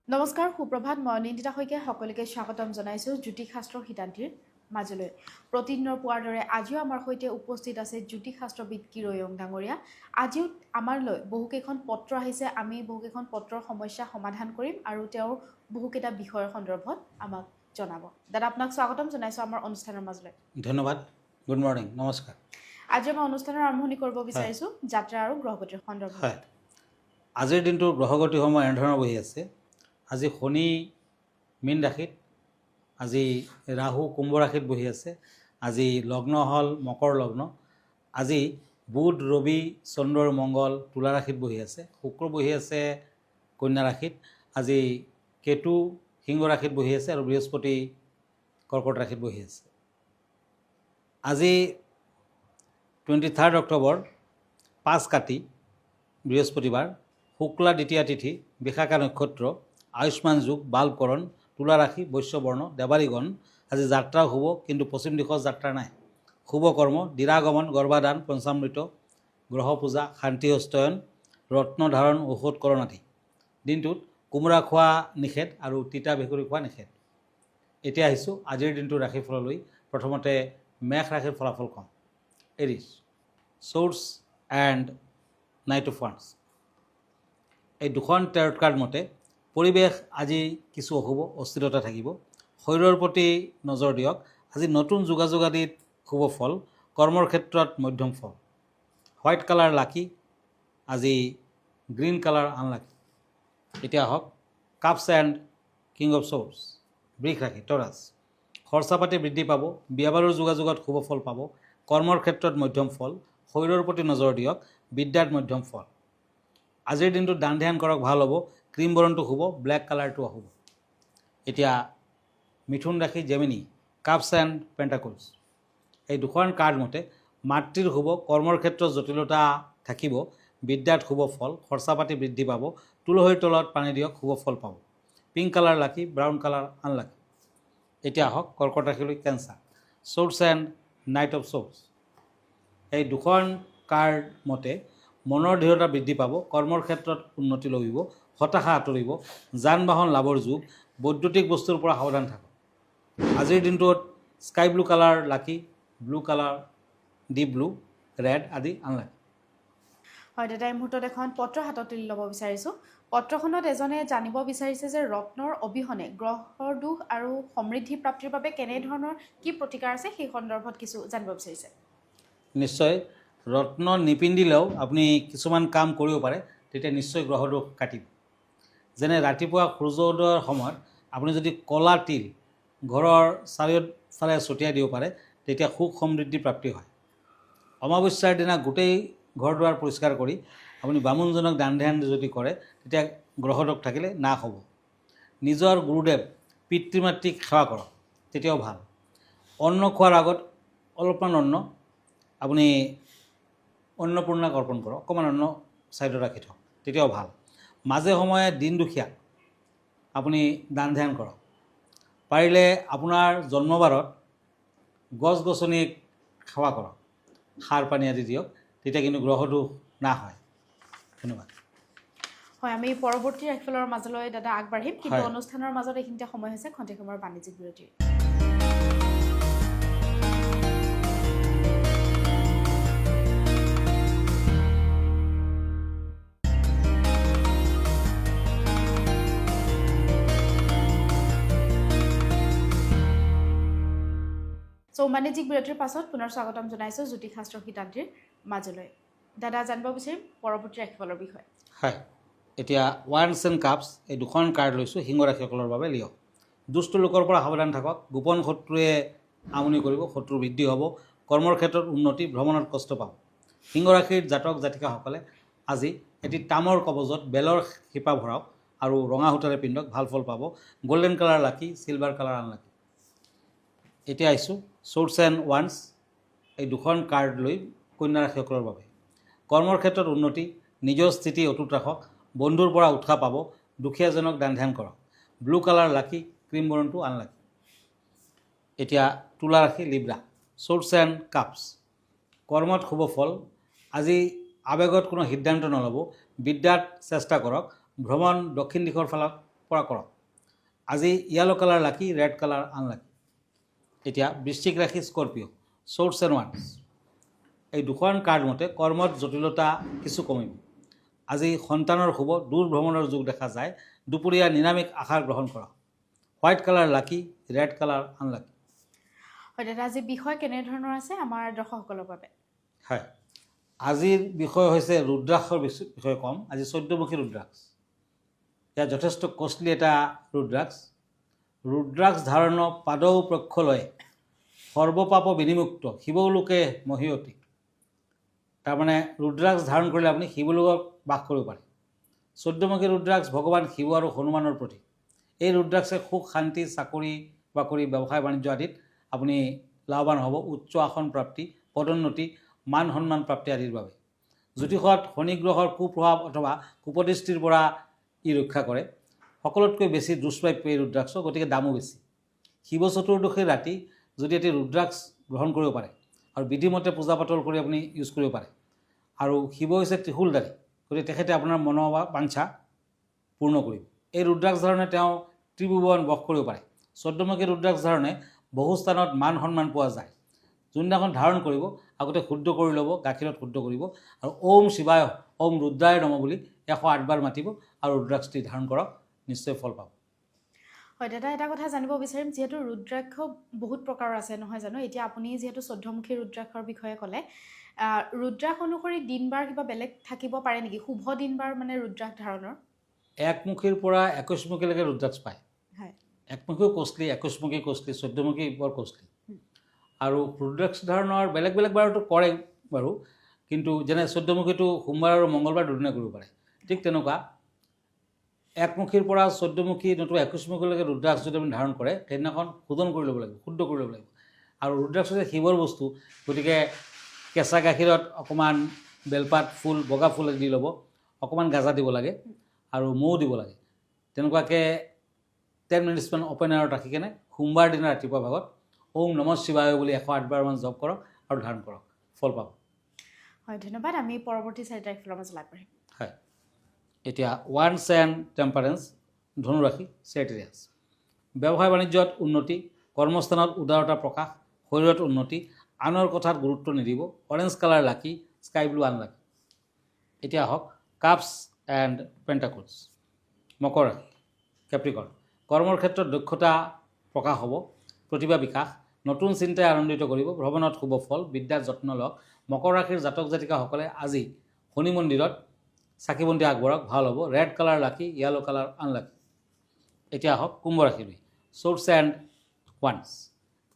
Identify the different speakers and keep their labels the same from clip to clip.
Speaker 1: নমস্কাৰ সুপ্ৰভাত মই নিন্দিতা শইকীয়া সকলোকে স্বাগতম জনাইছোঁ জ্যোতিষশাস্ত্ৰ সিদ্ধান্তিৰ মাজলৈ প্ৰতিদিনৰ পোৱাৰ দৰে আজিও আমাৰ সৈতে উপস্থিত আছে জ্যোতিষশাস্ত্ৰবিদ কিৰয়ং ডাঙৰীয়া আজিও আমাৰলৈ বহুকেইখন পত্ৰ আহিছে আমি বহুকেইখন পত্ৰৰ সমস্যা সমাধান কৰিম আৰু তেওঁৰ বহুকেইটা বিষয়ৰ সন্দৰ্ভত আমাক জনাব দাদা আপোনাক স্বাগতম জনাইছোঁ আমাৰ অনুষ্ঠানৰ মাজলৈ
Speaker 2: ধন্যবাদ গুড মৰ্নিং নমস্কাৰ
Speaker 1: আজি মই অনুষ্ঠানৰ আৰম্ভণি কৰিব বিচাৰিছোঁ যাত্ৰা আৰু গ্ৰহগতিৰ সন্দৰ্ভত
Speaker 2: হয় আজিৰ দিনটোৰ গ্ৰহগতিসমূহ এনেধৰণৰ বহি আছে আজি শনি মীন ৰাশিত আজি ৰাহু কুম্ভ ৰাশিত বহি আছে আজি লগ্ন হ'ল মকৰ লগ্ন আজি বুধ ৰবি চন্দ্ৰ মংগল তুলা ৰাশিত বহি আছে শুক্ৰ বহি আছে কন্যা ৰাশিত আজি কেতু সিংহ ৰাশিত বহি আছে আৰু বৃহস্পতি কৰ্কট ৰাশিত বহি আছে আজি 23 অক্টোবৰ 5 কাতি বৃহস্পতিবাৰ শুক্লা দ্বিতীয়া তিথি বিশাখা নক্ষত্ৰ আয়ুষ্মান যুগ বালকৰণ তুলা ৰাশি বৈশ্যবৰ্ণ দেৱাৰীগণ আজি যাত্ৰা শুভ কিন্তু পশ্চিম দিশৰ যাত্ৰা নাই শুভ কৰ্ম দিৰাগমন গৰ্ভাদান পঞ্চামৃত গ্ৰহ পূজা শান্তি হস্তয়ন ৰত্ন ধাৰণ ঔষধকৰণ আদি দিনটোত কোমোৰা খোৱা নিষেধ আৰু তিতা ভেকুৰী খোৱা নিষেধ এতিয়া আহিছোঁ আজিৰ দিনটোৰ ৰাশিফললৈ প্ৰথমতে মেষ ৰাশিৰ ফলাফল কম Aries swords and knight of ওৱান্স এই দুখন টেৰট কাৰ্ড মতে পৰিৱেশ আজি কিছু অশুভ অস্থিৰতা থাকিব শৰীৰৰ প্ৰতি নজৰ দিয়ক আজি নতুন যোগাযোগ আদিত শুভ ফল কৰ্মৰ ক্ষেত্ৰত মধ্যম ফল হোৱাইট কালাৰ লাকি আজি গ্ৰীণ কালাৰ আনলাকি এতিয়া আহক cups and king of source বৃষ ৰাশি টৰাছ খৰচা পাতি বৃদ্ধি পাব বিয়া বাৰুৰ যোগাযোগত শুভ ফল পাব কৰ্মৰ ক্ষেত্ৰত মধ্যম ফল শৰীৰৰ প্ৰতি নজৰ দিয়ক বিদ্যাত মধ্যম ফল আজিৰ দিনটোত দান ধ্যান কৰক ভাল হ'ব ক্ৰীম বৰণটো শুভ ব্লেক কালাৰটো অশুভ এতিয়া মিথুন ৰাশি জেমিনি কাপছ এণ্ড পেণ্টাকলছ এই দুখন কাৰ্ড মতে মাতৃৰ শুভ কৰ্মৰ ক্ষেত্ৰত জটিলতা থাকিব বিদ্যাত শুভ ফল খৰচা পাতি বৃদ্ধি পাব তুলসীৰ তলত পানী দিয়ক শুভ ফল পাব pink colour lucky brown colour unlucky এতিয়া আহক কৰ্কট ৰাশিলৈ cancer swords and knight of swords এই দুখন কাৰ্ড মতে মনৰ দৃঢ়তা বৃদ্ধি পাব কৰ্মৰ ক্ষেত্ৰত উন্নতি লভিব হতাশা আঁতৰিব যান বাহন লাভৰ যুগ বৈদ্যুতিক বস্তুৰ পৰা সাৱধান থাকক আজিৰ দিনটোত sky blue colour lucky blue colour deep blue red আদি আনলাকি
Speaker 1: হয় দাদা এই মুহূৰ্তত এখন পত্ৰ হাতত তুলি ল'ব বিচাৰিছোঁ পত্ৰখনত এজনে জানিব বিচাৰিছে যে ৰত্নৰ অবিহনে গ্ৰহৰ দুখ আৰু সমৃদ্ধি প্ৰাপ্তিৰ বাবে কেনেধৰণৰ কি প্ৰতিকাৰ আছে সেই সন্দৰ্ভত কিছু জানিব বিচাৰিছে
Speaker 2: নিশ্চয় ৰত্ন নিপিন্ধিলেও আপুনি কিছুমান কাম কৰিব পাৰে তেতিয়া নিশ্চয় গ্ৰহ দোষ কাটিব যেনে ৰাতিপুৱা সূৰ্য উদয়ৰ সময়ত আপুনি যদি কলা তিল ঘৰৰ চাৰিওফালে ছটিয়াই দিব পাৰে তেতিয়া সুখ সমৃদ্ধি প্ৰাপ্তি হয় অমাৱস্যাৰ দিনা গোটেই ঘৰ দুৱাৰ পৰিষ্কাৰ কৰি আপুনি বামুণজনক দান ধ্যান যদি কৰে তেতিয়া গ্ৰহ দোষ থাকিলে নাশ হ'ব নিজৰ গুৰুদেৱ পিতৃ মাতৃক সেৱা কৰক তেতিয়াও ভাল অন্ন খোৱাৰ আগত অলপমান অন্ন আপুনি অন্নপূৰ্ণাক অৰ্পণ কৰক অকণমান অন্ন ছাইডত ৰাখি থওক তেতিয়াও ভাল মাজে সময়ে দিন দুখীয়াক আপুনি দান ধ্যান কৰক পাৰিলে আপোনাৰ জন্মবাৰত গছ গছনিক সেৱা কৰক সাৰ পানী আদি দিয়ক তেতিয়া কিন্তু গ্ৰহ দোষ নাশ হয় ধন্যবাদ
Speaker 1: হয় আমি পৰৱৰ্তী ৰাশিফলৰ মাজলৈ দাদা আগবাঢ়িম কিন্তু
Speaker 2: হয়।
Speaker 1: অনুষ্ঠানৰ মাজত এইখিনিতে সময় হৈছে খন্তেক সময়ৰ বাণিজ্যিক বিৰতিৰ বাণিজ্যিক বিৰতিৰ পাছত পুনৰ স্বাগতম জনাইছোঁ জ্যোতিষশাস্ত্ৰ সিদ্ধান্তিৰ মাজলৈ দাদা জানিব বিচাৰিম পৰৱৰ্তী ৰাশিফলৰ বিষয়ে
Speaker 2: হয় এতিয়া ওৱান্স এণ্ড কাপছ এই দুখন কাৰ্ড লৈছোঁ সিংহ ৰাশিসকলৰ বাবে লিয়ক দুষ্ট লোকৰ পৰা সাৱধান থাকক গোপন শত্ৰুৱে আমনি কৰিব শত্ৰু বৃদ্ধি হ'ব কৰ্মৰ ক্ষেত্ৰত উন্নতি ভ্ৰমণত কষ্ট পাব সিংহ ৰাশিৰ জাতক জাতিকাসকলে আজি এটি তামৰ কবজত বেলৰ শিপা ভৰাওক আৰু ৰঙা সূতাৰে পিন্ধক ভাল ফল পাব গল্ডেন কালাৰ লাকি চিলভাৰ কালাৰ আনলাকি এতিয়া আহিছোঁ চ'ৰ্চ এণ্ড ওৱান্স এই দুখন কাৰ্ড লৈ কন্যা ৰাশিসকলৰ বাবে কৰ্মৰ ক্ষেত্ৰত উন্নতি নিজৰ স্থিতি অটুট ৰাখক বন্ধুৰ পৰা উৎসাহ পাব দুখীয়াজনক দান ধ্যান কৰক ব্লু কালাৰ লাকি ক্ৰীম বৰণটো আনলাকি এতিয়া তুলা ৰাশি লিব্ৰা চ'ৰ্চ এণ্ড কাপছ কৰ্মত শুভ ফল আজি আবেগত কোনো সিদ্ধান্ত নল'ব বিদ্যাত চেষ্টা কৰক ভ্ৰমণ দক্ষিণ দিশৰ ফালত পৰা কৰক। আজি য়েলো কালাৰ লাকি, ৰেড কালাৰ আনলাকি। এতিয়া বৃশ্চিক ৰাশি স্কৰপিঅ' চ'ৰ্টছ এণ্ড ওৱান্স। এই দুখন কাৰ্ড মতে কৰ্মত জটিলতা কিছু কমিব। আজি সন্তানৰ শুভ দূৰ ভ্ৰমণৰ যোগ দেখা যায়। দুপৰীয়া নিৰামিষ আহাৰ গ্ৰহণ কৰা। হোৱাইট কালাৰ লাকি, ৰেড কালাৰ আনলাকি।
Speaker 1: হয় দাদা, আজি বিষয় কেনেধৰণৰ আছে আমাৰ দৰ্শকসকলৰ বাবে?
Speaker 2: হয়, আজিৰ বিষয় হৈছে ৰুদ্ৰাক্ষৰ বিষয়ে ক'ম। আজি 14মুখী ৰুদ্ৰাক্ষ। এয়া যথেষ্ট কষ্টলি এটা ৰুদ্ৰাক্ষ। ৰুদ্ৰাক্ষ ধাৰণ পাদৌ প্ৰক্ষলয়ে সৰ্বপাপ বিনিমুক্ত শিৱলোকে মহিয়তী। তাৰমানে ৰুদ্ৰাক্ষ ধাৰণ কৰিলে আপুনি শিৱলোকত বাস কৰিব পাৰে। 14মুখী ৰুদ্ৰাক্ষ ভগৱান শিৱ আৰু হনুমানৰ প্ৰতীক। এই ৰুদ্ৰাক্ষে সুখ শান্তি, চাকৰি বাকৰি, ব্যৱসায় বাণিজ্য আদিত আপুনি লাভৱান হ'ব। উচ্চ আসন প্ৰাপ্তি, পদোন্নতি, মান সন্মান প্ৰাপ্তি আদিৰ বাবে। জ্যোতিষত শনি গ্ৰহৰ কুপ্ৰভাৱ অথবা কুপদৃষ্টিৰ পৰা ই ৰক্ষা কৰে। সকলোতকৈ বেছি দুষ্প্ৰাপ্য এই ৰুদ্ৰাক্ষ, গতিকে দামো বেছি। শিৱ চতুৰ্দশীৰ ৰাতি যদি এটি ৰুদ্ৰাক্ষ গ্ৰহণ কৰিব পাৰে আৰু বিধিমতে পূজা পাতল কৰি আপুনি ইউজ কৰিব পাৰে। আৰু শিৱ হৈছে ত্ৰিশূলধাৰী, গতিকে তেখেতে আপোনাৰ মনোবাঞ্ছা পূৰ্ণ কৰিব। এই ৰুদ্ৰাক্ষ ধাৰণে তেওঁ ত্ৰিভুৱন বশ কৰিব পাৰে। 14মুখী ৰুদ্ৰাক্ষ ধাৰণে বহু স্থানত মান সন্মান পোৱা যায়। যোনদিনাখন ধাৰণ কৰিব আগতে শুদ্ধ কৰি ল'ব, গাখীৰত শুদ্ধ কৰিব আৰু ওম শিৱায়, ওম ৰুদ্ৰায় নম বুলি 108 বাৰ মাতিব আৰু ৰুদ্ৰাক্ষটি ধাৰণ কৰক, নিশ্চয় ফল পাব।
Speaker 1: হয় দাদা, এটা কথা জানিব বিচাৰিম, যিহেতু ৰুদ্ৰাক্ষ বহুত প্ৰকাৰৰ আছে নহয় জানো? এতিয়া আপুনি যিহেতু 14মুখী ৰুদ্ৰাক্ষৰ বিষয়ে ক'লে, ৰুদ্ৰাক্ষ অনুসৰি দিনবাৰ কিবা বেলেগ থাকিব পাৰে নেকি? শুভ দিনবাৰ মানে ৰুদ্ৰাক্ষ ধাৰণৰ?
Speaker 2: একমুখীৰ পৰা 21মুখীলৈকে ৰুদ্ৰাক্ষ পায়।
Speaker 1: হয়,
Speaker 2: একমুখীও কষ্টলি, 21মুখী কষ্টলি, 14মুখী বৰ কষ্টলি। আৰু ৰুদ্ৰাক্ষ ধাৰণৰ বেলেগ বেলেগ বাৰতো কৰে বাৰু, কিন্তু যেনে 14মুখীটো সোমবাৰ আৰু মংগলবাৰ দুদিনে কৰিব পাৰে। ঠিক তেনেকুৱা একমুখীৰ পৰা 14মুখী নতুবা 21মুখীলৈকে ৰুদ্ৰাক্ষ যদি আপুনি ধাৰণ কৰে, সেইদিনাখন শোধন কৰি ল'ব লাগিব, শুদ্ধ কৰি ল'ব লাগিব। আৰু ৰুদ্ৰাক্ষ হৈছে শিৱৰ বস্তু, গতিকে কেঁচা গাখীৰত অকণমান বেলপাত ফুল, বগা ফুল দি ল'ব, অকণমান গাজা দিব লাগে আৰু মৌ দিব লাগে। তেনেকুৱাকৈ 10 মিনিটছমান অ'পেন এয়াৰত ৰাখি কেনে সোমবাৰ দিনা ৰাতিপুৱা ভাগত ওম নমঃ শিৱায় বুলি 108 বাৰমান জপ কৰক আৰু ধাৰণ কৰক, ফল পাব।
Speaker 1: হয় ধন্যবাদ। আমি পৰৱৰ্তী 4 তাৰিখৰ মাজত লাভ কৰিম।
Speaker 2: হয়, এতিয়া ওৱান্স এণ্ড টেম্পাৰেন্স ধনুৰাশি চেৰিয়াছ। ব্যৱসায় বাণিজ্যত উন্নতি, কৰ্মস্থানত উদাৰতা প্ৰকাশ, শৰীৰত উন্নতি, আনৰ কথাত গুৰুত্ব নিদিব। অৰেঞ্জ কালাৰ লাকি, স্কাই ব্লু আনলাকি। এতিয়া আহক কাপছ এণ্ড পেণ্টাকলছ। মকৰ ৰাশি কেপ্ৰিকৰ্ণ। কৰ্মৰ ক্ষেত্ৰত দক্ষতা প্ৰকাশ হ'ব, প্ৰতিভা বিকাশ, নতুন চিন্তাই আনন্দিত কৰিব, ভ্ৰমণত শুভ ফল, বিদ্যাত যত্ন লওক। মকৰ ৰাশিৰ জাতক জাতিকাসকলে আজি শনি মন্দিৰত চাকি বন্তি আগবঢ়াওক, ভাল হ'ব। ৰেড কালাৰ লাকি, য়েলো কালাৰ আনলাকি। এতিয়া আহক কুম্ভ ৰাশিলৈ। চ'ৰ্টছ এণ্ড ওৱান্স।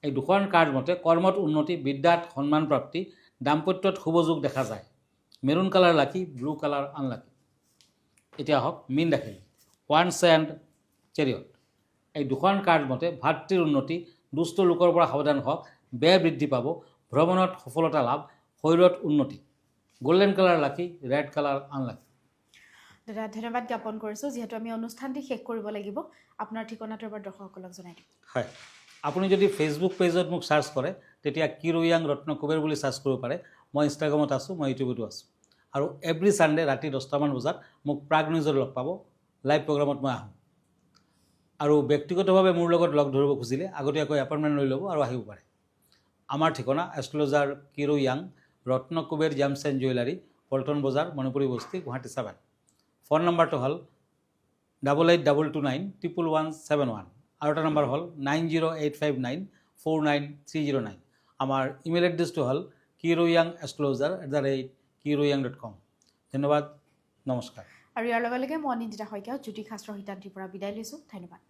Speaker 2: এই দুখন কাৰ্ড মতে কৰ্মত উন্নতি, বিদ্যাত সন্মান প্ৰাপ্তি, দাম্পত্যত শুভ যোগ দেখা যায়। Maroon colour lucky, blue colour unlucky. এতিয়া আহক মীন ৰাশিলৈ। Once and চেৰিয়ট। এই দুখন কাৰ্ড মতে ভাতৃৰ উন্নতি, দুষ্ট লোকৰ পৰা সাৱধান হওক, ব্যয় বৃদ্ধি পাব, ভ্ৰমণত সফলতা লাভ, শৰীৰত উন্নতি। গল্ডেন কালাৰ লাকি, ৰেড কালাৰ আনলাকি।
Speaker 1: দাদা ধন্যবাদ জ্ঞাপন কৰিছোঁ। যিহেতু আমি অনুষ্ঠানটি শেষ কৰিব লাগিব, আপোনাৰ ঠিকনাটোৰ পৰা দৰ্শকসকলক জনাই দিম।
Speaker 2: হয়, আপুনি যদি ফেচবুক পেজত মোক চাৰ্চ কৰে, তেতিয়া কিৰোয়াং ৰত্ন কুবেৰ বুলি চাৰ্চ কৰিব পাৰে। মই ইনষ্টাগ্ৰামত আছোঁ, মই ইউটিউবতো আছোঁ। আৰু এভৰি ছানডে ৰাতি 10টামান বজাত মোক প্ৰাগ নিউজত লগ পাব। লাইভ প্ৰগ্ৰামত মই আহোঁ। আৰু ব্যক্তিগতভাৱে মোৰ লগত লগ ধৰিব খুজিলে আগতীয়াকৈ এপইণ্টমেণ্ট লৈ ল'ব আৰু আহিব পাৰে। আমাৰ ঠিকনা এষ্ট্ৰলজাৰ কিৰোয়াং Ratna Kuber gems and jewellery, Paltan Bazar, Manipuri বস্তি, গুৱাহাটী 7। ফোন নম্বৰটো হ'ল 8829911171 আৰু এটা নম্বৰ হ'ল 9085949309। আমাৰ ইমেইল এড্ৰেছটো হ'ল kiroyangastrologer@kiroyang.com। ধন্যবাদ, নমস্কাৰ।
Speaker 1: আৰু ইয়াৰ লগে লগে মই নিন্দিতা শইকীয়া জ্যোতিষশাস্ত্ৰ সিদ্ধান্তিৰ পৰা বিদায় লৈছোঁ। ধন্যবাদ।